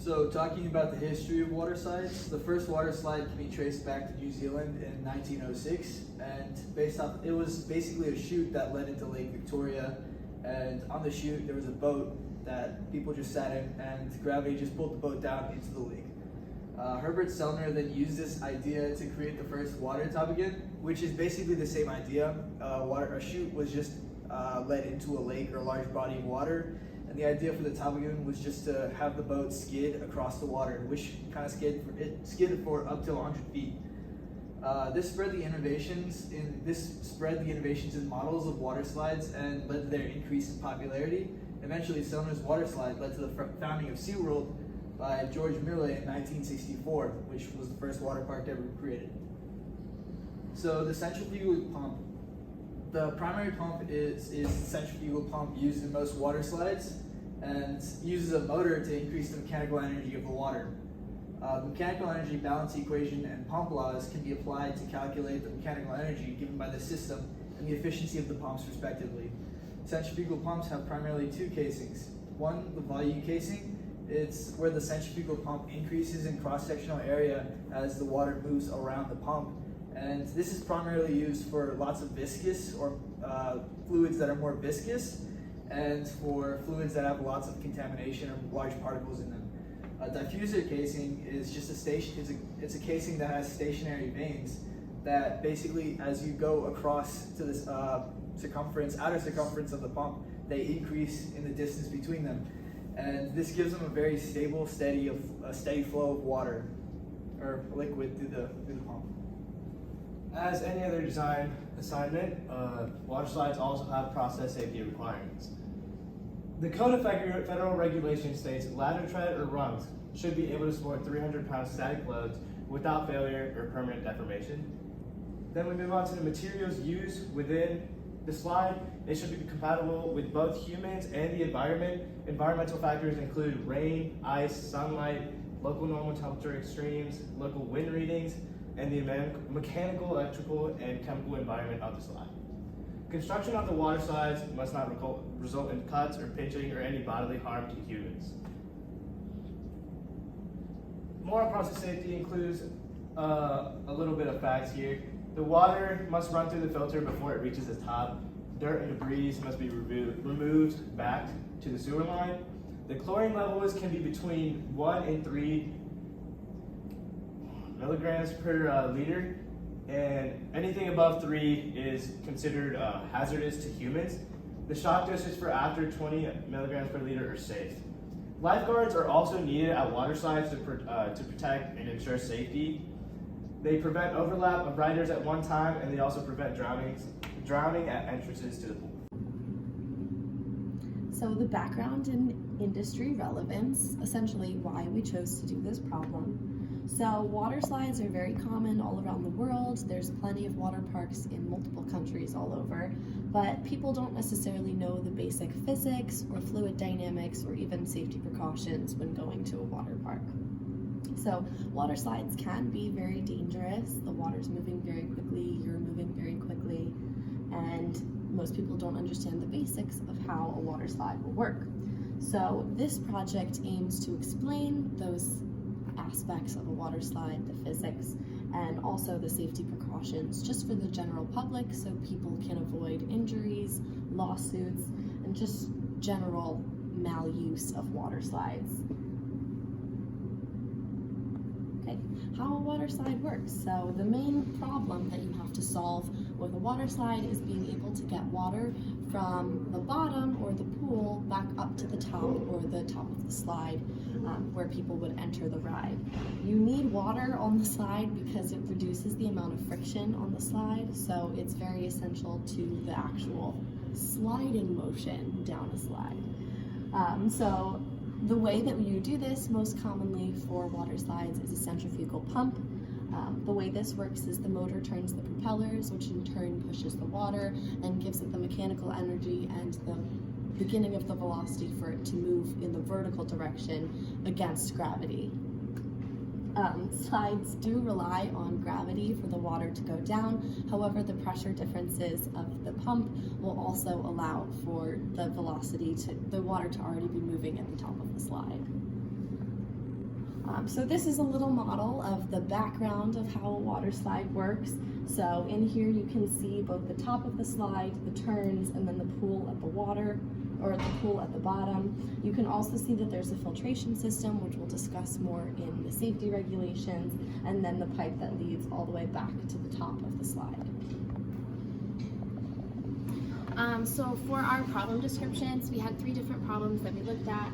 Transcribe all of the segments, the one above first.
So talking about the history of water slides, the first water slide can be traced back to New Zealand in 1906, and it was basically a chute that led into Lake Victoria, and on the chute there was a boat that people just sat in, and gravity just pulled the boat down into the lake. Herbert Sellner then used this idea to create the first water toboggan, which is basically the same idea. A chute was just led into a lake or a large body of water, and the idea for the toboggan was just to have the boat skid across the water, which kind of skidded for up to 100 feet. This spread the innovations in models of water slides and led to their increase in popularity. Eventually, Sellner's water slide led to the founding of SeaWorld by George Millay in 1964, which was the first water park ever created. So the centrifugal pump. The primary pump is the centrifugal pump used in most water slides and uses a motor to increase the mechanical energy of the water. The mechanical energy balance equation and pump laws can be applied to calculate the mechanical energy given by the system and the efficiency of the pumps respectively. Centrifugal pumps have primarily two casings. One, the volute casing. It's where the centrifugal pump increases in cross-sectional area as the water moves around the pump. And this is primarily used for lots of viscous or fluids that are more viscous, and for fluids that have lots of contamination or large particles in them. A diffuser casing is just it's a casing that has stationary vanes that basically, as you go across to this outer circumference of the pump, they increase in the distance between them, and this gives them a very stable, steady flow of water or liquid through the pump. As any other design assignment, water slides also have process safety requirements. The Code of Federal Regulation states ladder tread or rungs should be able to support 300-pound static loads without failure or permanent deformation. Then we move on to the materials used within the slide. They should be compatible with both humans and the environment. Environmental factors include rain, ice, sunlight, local normal temperature extremes, local wind readings, and the mechanical, electrical, and chemical environment of the slide. Construction of the water slides must not result in cuts or pinching or any bodily harm to humans. More on process safety includes a little bit of facts here. The water must run through the filter before it reaches the top. Dirt and debris must be removed back to the sewer line. The chlorine levels can be between 1 and 3 milligrams per liter, and anything above 3 is considered hazardous to humans. The shock doses for after 20 milligrams per liter are safe. Lifeguards are also needed at water slides to protect and ensure safety. They prevent overlap of riders at one time, and they also prevent drowning at entrances to the pool. So the background and industry relevance, essentially why we chose to do this problem. So water slides are very common all around the world. There's plenty of water parks in multiple countries all over, but people don't necessarily know the basic physics or fluid dynamics or even safety precautions when going to a water park. So water slides can be very dangerous. The water's moving very quickly, you're moving very quickly, and most people don't understand the basics of how a water slide will work. So this project aims to explain those aspects of a water slide, the physics, and also the safety precautions just for the general public so people can avoid injuries, lawsuits, and just general maluse of water slides. Okay, how a water slide works. So the main problem that you have to solve with a water slide is being able to get water from the bottom or the pool back up to the top or the top of the slide where people would enter the ride. You need water on the slide because it reduces the amount of friction on the slide, so it's very essential to the actual slide in motion down a slide. So the way that you do this most commonly for water slides is a centrifugal pump. The way this works is the motor turns the propellers, which in turn pushes the water and gives it the mechanical energy and the beginning of the velocity for it to move in the vertical direction against gravity. Slides do rely on gravity for the water to go down. However, the pressure differences of the pump will also allow for the water to already be moving at the top of the slide. So this is a little model of the background of how a water slide works. So in here you can see both the top of the slide, the turns, and then the pool at the water, or the pool at the bottom. You can also see that there's a filtration system, which we'll discuss more in the safety regulations, and then the pipe that leads all the way back to the top of the slide. So for our problem descriptions, we had 3 different problems that we looked at.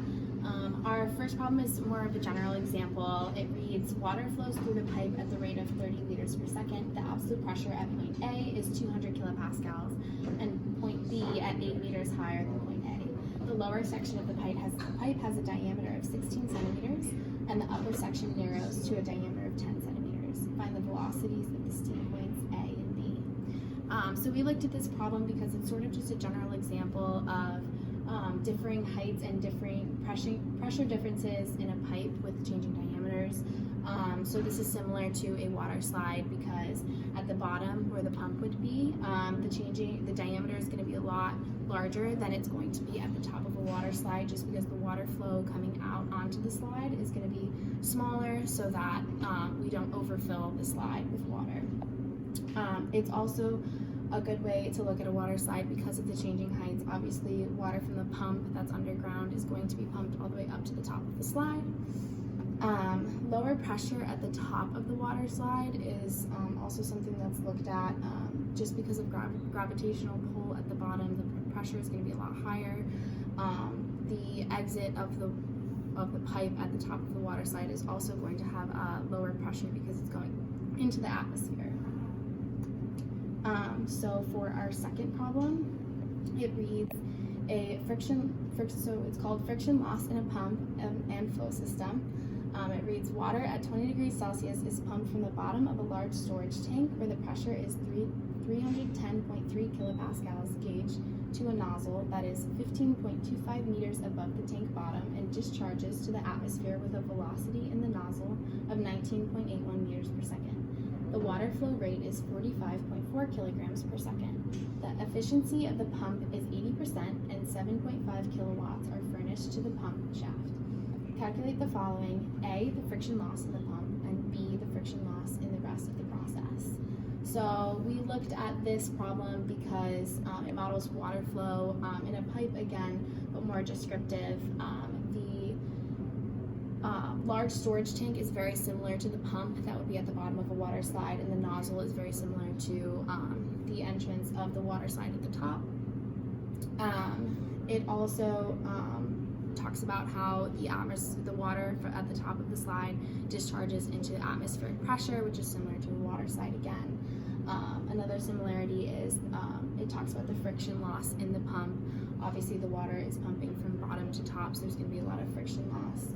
Our first problem is more of a general example. It reads, water flows through the pipe at the rate of 30 liters per second. The absolute pressure at point A is 200 kilopascals, and point B at 8 meters higher than point A. The lower section of the pipe has a diameter of 16 centimeters, and the upper section narrows to a diameter of 10 centimeters. Find the velocities at the steam points A and B. So we looked at this problem because it's sort of just a general example of differing heights and differing pressure differences in a pipe with changing diameters. So this is similar to a water slide because at the bottom where the pump would be, the diameter is going to be a lot larger than it's going to be at the top of a water slide, just because the water flow coming out onto the slide is going to be smaller so that we don't overfill the slide with water. It's also a good way to look at a water slide because of the changing heights. Obviously, water from the pump that's underground is going to be pumped all the way up to the top of the slide. Lower pressure at the top of the water slide is also something that's looked at just because of gravitational pull at the bottom. The pressure is going to be a lot higher. The exit of the pipe at the top of the water slide is also going to have lower pressure because it's going into the atmosphere. So for our second problem, it reads so it's called friction loss in a pump and flow system. It reads, water at 20 degrees Celsius is pumped from the bottom of a large storage tank where the pressure is 310.3 kilopascals gauged to a nozzle that is 15.25 meters above the tank bottom and discharges to the atmosphere with a velocity in the nozzle of 19.81 meters per second. The water flow rate is 45.4 kilograms per second. The efficiency of the pump is 80% and 7.5 kilowatts are furnished to the pump shaft. Calculate the following: A, the friction loss in the pump, and B, the friction loss in the rest of the process. So we looked at this problem because it models water flow in a pipe again, but more descriptive. Large storage tank is very similar to the pump that would be at the bottom of a water slide, and the nozzle is very similar to the entrance of the water slide at the top. It also talks about how the water at the top of the slide discharges into atmospheric pressure, which is similar to a water slide again. Another similarity is it talks about the friction loss in the pump. Obviously the water is pumping from bottom to top, so there's going to be a lot of friction loss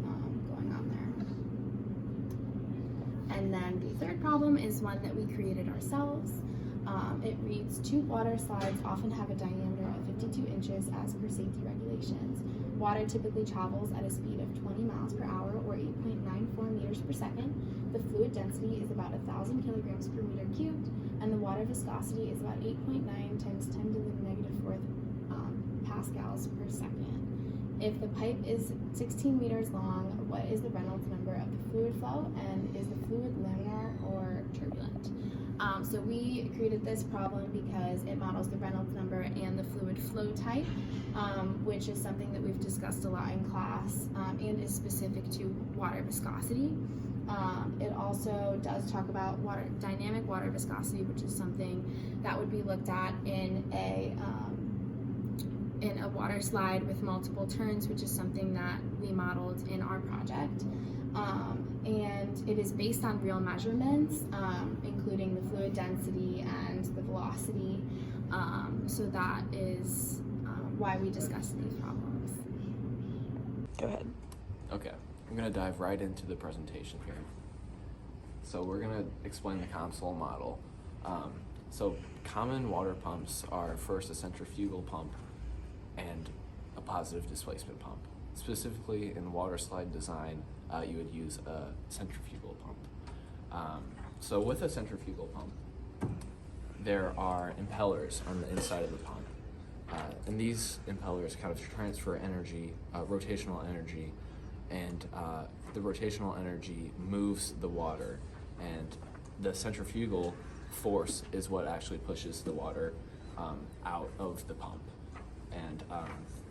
going on there. And then the third problem is one that we created ourselves. It reads, 2 water slides often have a diameter of 52 inches as per safety regulations. Water typically travels at a speed of 20 miles per hour or 8.94 meters per second. The fluid density is about 1,000 kilograms per meter cubed, and the water viscosity is about 8.9 times 10 to the negative 4th pascals per second. If the pipe is 16 meters long, what is the Reynolds number of the fluid flow, and is the fluid laminar or turbulent? So we created this problem because it models the Reynolds number and the fluid flow type, which is something that we've discussed a lot in class and is specific to water viscosity. It also does talk about dynamic water viscosity, which is something that would be looked at in a water slide with multiple turns, which is something that we modeled in our project. And it is based on real measurements, including the fluid density and the velocity. So that is why we discussed these problems. Go ahead. Okay, I'm gonna dive right into the presentation here. So we're gonna explain the console model. So common water pumps are first a centrifugal pump and a positive displacement pump. Specifically in water slide design, you would use a centrifugal pump. So with a centrifugal pump, there are impellers on the inside of the pump. And these impellers kind of transfer energy, rotational energy, and the rotational energy moves the water, and the centrifugal force is what actually pushes the water out of the pump. And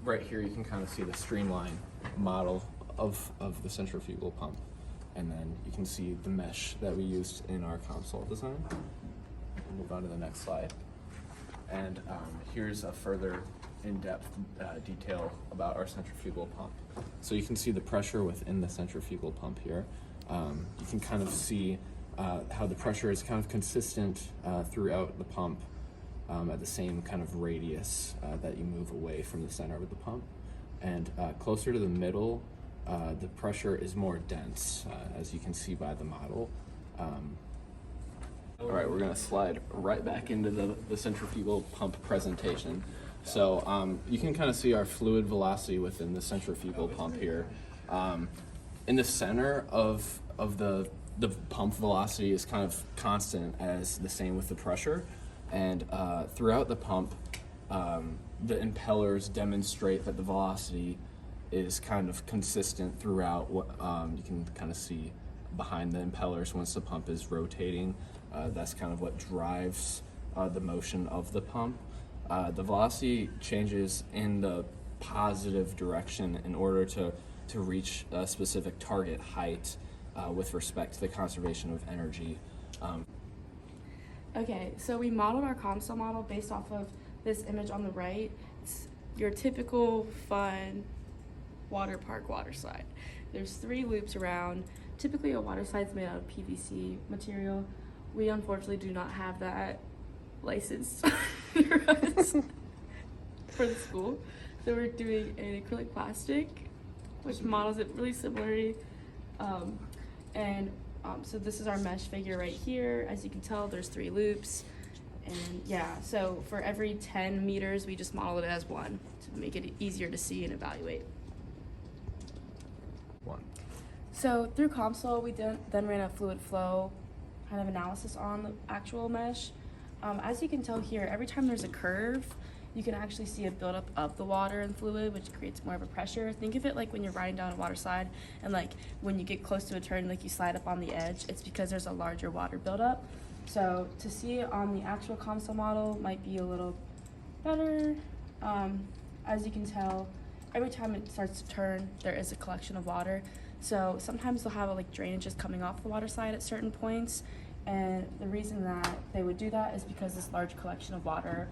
right here you can kind of see the streamline model of the centrifugal pump. And then you can see the mesh that we used in our console design. We'll move on to the next slide. And here's a further in-depth detail about our centrifugal pump. So you can see the pressure within the centrifugal pump here. You can kind of see how the pressure is kind of consistent throughout the pump at the same kind of radius that you move away from the center of the pump. And closer to the middle, the pressure is more dense, as you can see by the model. All right, we're gonna slide right back into the centrifugal pump presentation. So you can kind of see our fluid velocity within the centrifugal pump here. In the center of the pump velocity is kind of constant as the same with the pressure. And throughout the pump, the impellers demonstrate that the velocity is kind of consistent throughout. What you can kind of see behind the impellers once the pump is rotating. That's kind of what drives the motion of the pump. The velocity changes in the positive direction in order to reach a specific target height with respect to the conservation of energy. Okay, so we modeled our console model based off of this image on the right. It's your typical fun water park water slide. There's 3 loops around. Typically a water slide's made out of PVC material. We unfortunately do not have that licensed for the school. So we're doing an acrylic plastic, which models it really similarly. So this is our mesh figure right here. As you can tell, there's 3 loops. And yeah, so for every 10 meters, we just modeled it as 1 to make it easier to see and evaluate. 1. So through console, we then ran a fluid flow kind of analysis on the actual mesh. As you can tell here, every time there's a curve, you can actually see a buildup of the water and fluid, which creates more of a pressure. Think of it like when you're riding down a water slide, and like when you get close to a turn, like you slide up on the edge, it's because there's a larger water buildup. So to see it on the actual console model might be a little better. As you can tell, every time it starts to turn, there is a collection of water. So sometimes they'll have like drainages coming off the water slide at certain points. And the reason that they would do that is because this large collection of water